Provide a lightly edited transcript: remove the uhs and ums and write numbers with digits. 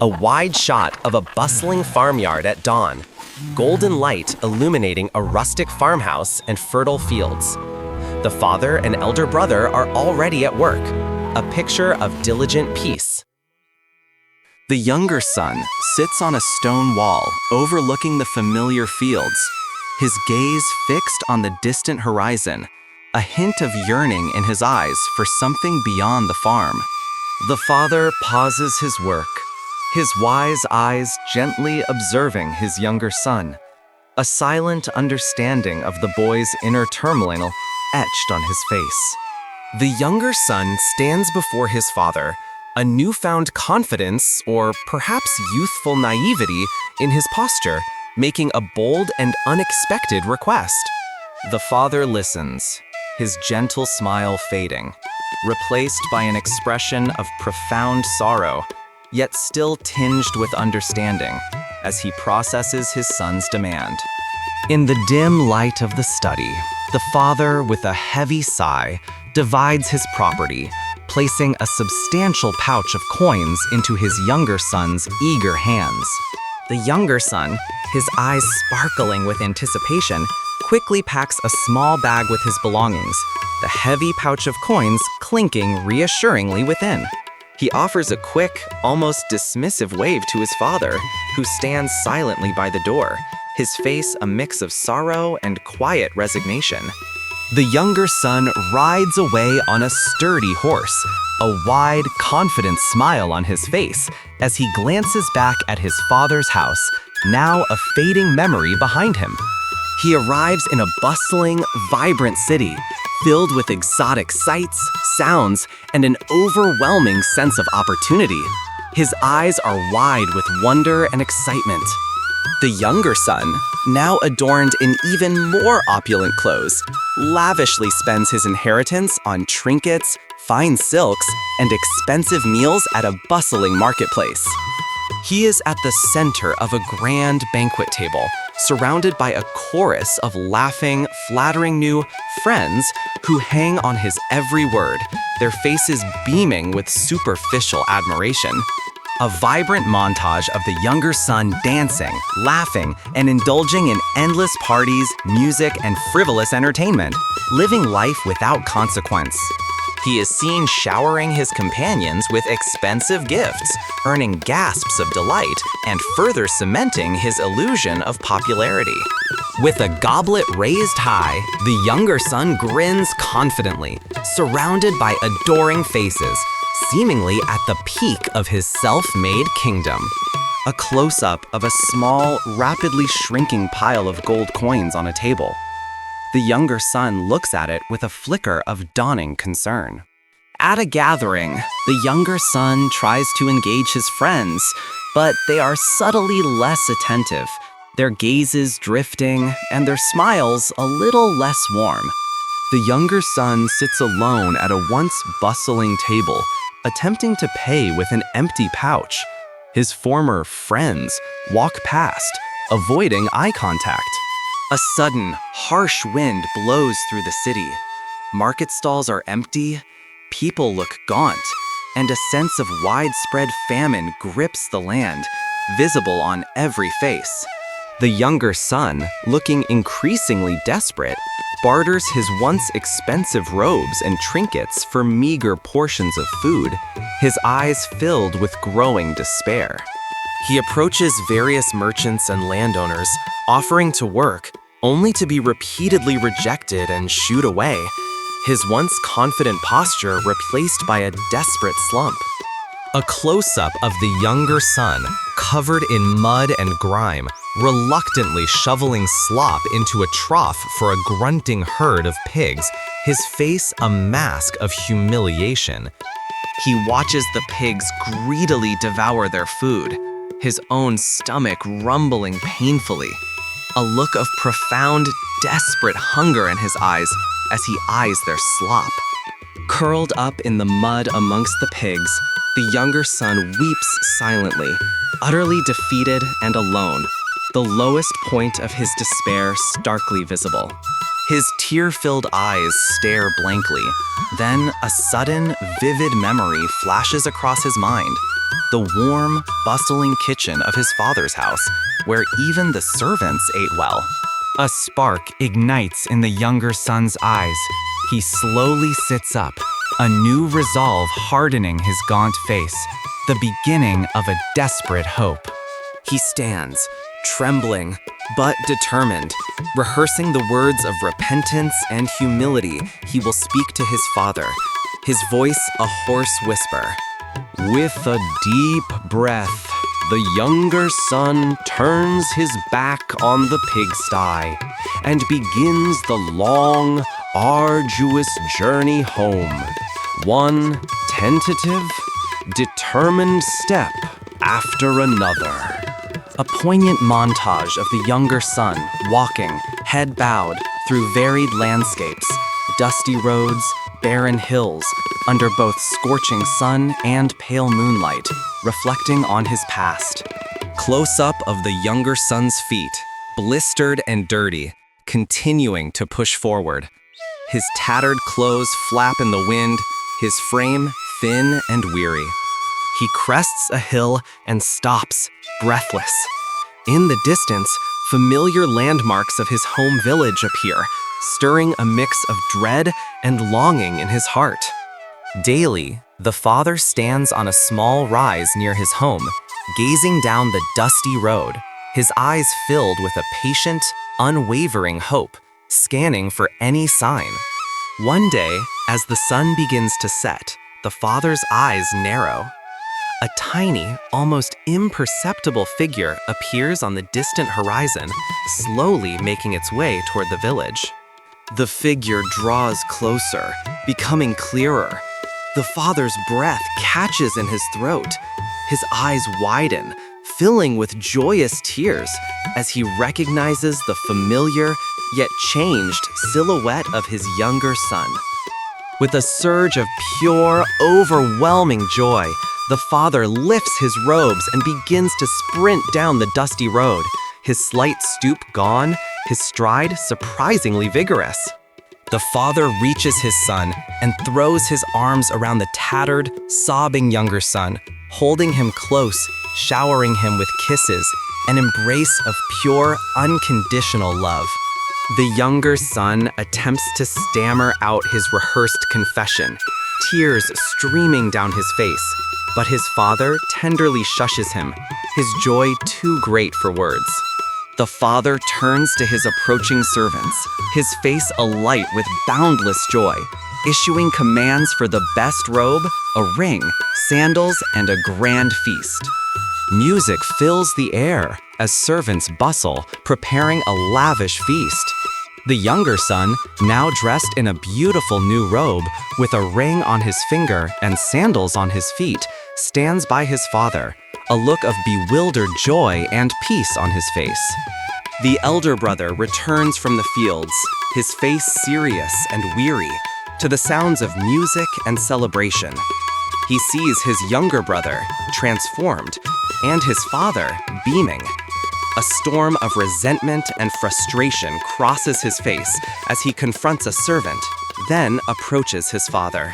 A wide shot of a bustling farmyard at dawn, golden light illuminating a rustic farmhouse and fertile fields. The father and elder brother are already at work, a picture of diligent peace. The younger son sits on a stone wall overlooking the familiar fields, his gaze fixed on the distant horizon, a hint of yearning in his eyes for something beyond the farm. The father pauses his work, his wise eyes gently observing his younger son, a silent understanding of the boy's inner turmoil etched on his face. The younger son stands before his father, a newfound confidence or perhaps youthful naivety in his posture, making a bold and unexpected request. The father listens, his gentle smile fading, replaced by an expression of profound sorrow, yet still tinged with understanding, as he processes his son's demand. In the dim light of the study, the father, with a heavy sigh, divides his property, placing a substantial pouch of coins into his younger son's eager hands. The younger son, his eyes sparkling with anticipation, quickly packs a small bag with his belongings, the heavy pouch of coins clinking reassuringly within. He offers a quick, almost dismissive wave to his father, who stands silently by the door, his face a mix of sorrow and quiet resignation. The younger son rides away on a sturdy horse, a wide, confident smile on his face as he glances back at his father's house, now a fading memory behind him. He arrives in a bustling, vibrant city, filled with exotic sights, sounds, and an overwhelming sense of opportunity. His eyes are wide with wonder and excitement. The younger son, now adorned in even more opulent clothes, lavishly spends his inheritance on trinkets, fine silks, and expensive meals at a bustling marketplace. He is at the center of a grand banquet table, surrounded by a chorus of laughing, flattering new friends who hang on his every word, their faces beaming with superficial admiration. A vibrant montage of the younger son dancing, laughing, and indulging in endless parties, music, and frivolous entertainment, living life without consequence. He is seen showering his companions with expensive gifts, earning gasps of delight, and further cementing his illusion of popularity. With a goblet raised high, the younger son grins confidently, surrounded by adoring faces, seemingly at the peak of his self-made kingdom. A close-up of a small, rapidly shrinking pile of gold coins on a table. The younger son looks at it with a flicker of dawning concern. At a gathering, the younger son tries to engage his friends, but they are subtly less attentive, their gazes drifting and their smiles a little less warm. The younger son sits alone at a once bustling table, attempting to pay with an empty pouch. His former friends walk past, avoiding eye contact. A sudden, harsh wind blows through the city. Market stalls are empty, people look gaunt, and a sense of widespread famine grips the land, visible on every face. The younger son, looking increasingly desperate, barters his once expensive robes and trinkets for meager portions of food, his eyes filled with growing despair. He approaches various merchants and landowners, offering to work, only to be repeatedly rejected and shooed away, his once confident posture replaced by a desperate slump. A close-up of the younger son, covered in mud and grime, reluctantly shoveling slop into a trough for a grunting herd of pigs, his face a mask of humiliation. He watches the pigs greedily devour their food, his own stomach rumbling painfully, a look of profound, desperate hunger in his eyes as he eyes their slop. Curled up in the mud amongst the pigs, the younger son weeps silently, utterly defeated and alone, the lowest point of his despair starkly visible. His tear-filled eyes stare blankly. Then a sudden, vivid memory flashes across his mind. The warm, bustling kitchen of his father's house, where even the servants ate well. A spark ignites in the younger son's eyes. He slowly sits up, a new resolve hardening his gaunt face, the beginning of a desperate hope. He stands, trembling, but determined, rehearsing the words of repentance and humility he will speak to his father, his voice a hoarse whisper. With a deep breath, the younger son turns his back on the pigsty and begins the long, arduous journey home. One tentative, determined step after another. A poignant montage of the younger son walking, head bowed, through varied landscapes, dusty roads, barren hills, under both scorching sun and pale moonlight, reflecting on his past. Close-up of the younger son's feet, blistered and dirty, continuing to push forward. His tattered clothes flap in the wind, his frame thin and weary. He crests a hill and stops, breathless. In the distance, familiar landmarks of his home village appear, stirring a mix of dread and longing in his heart. Daily, the father stands on a small rise near his home, gazing down the dusty road, his eyes filled with a patient, unwavering hope, scanning for any sign. One day, as the sun begins to set, the father's eyes narrow. A tiny, almost imperceptible figure appears on the distant horizon, slowly making its way toward the village. The figure draws closer, becoming clearer. The father's breath catches in his throat. His eyes widen, filling with joyous tears as he recognizes the familiar, yet changed silhouette of his younger son. With a surge of pure, overwhelming joy, the father lifts his robes and begins to sprint down the dusty road, his slight stoop gone, his stride surprisingly vigorous. The father reaches his son and throws his arms around the tattered, sobbing younger son, holding him close, showering him with kisses, an embrace of pure, unconditional love. The younger son attempts to stammer out his rehearsed confession, tears streaming down his face, but his father tenderly shushes him, his joy too great for words. The father turns to his approaching servants, his face alight with boundless joy, issuing commands for the best robe, a ring, sandals, and a grand feast. Music fills the air as servants bustle, preparing a lavish feast. The younger son, now dressed in a beautiful new robe, with a ring on his finger and sandals on his feet, stands by his father, a look of bewildered joy and peace on his face. The elder brother returns from the fields, his face serious and weary, to the sounds of music and celebration. He sees his younger brother, transformed, and his father, beaming. A storm of resentment and frustration crosses his face as he confronts a servant, then approaches his father.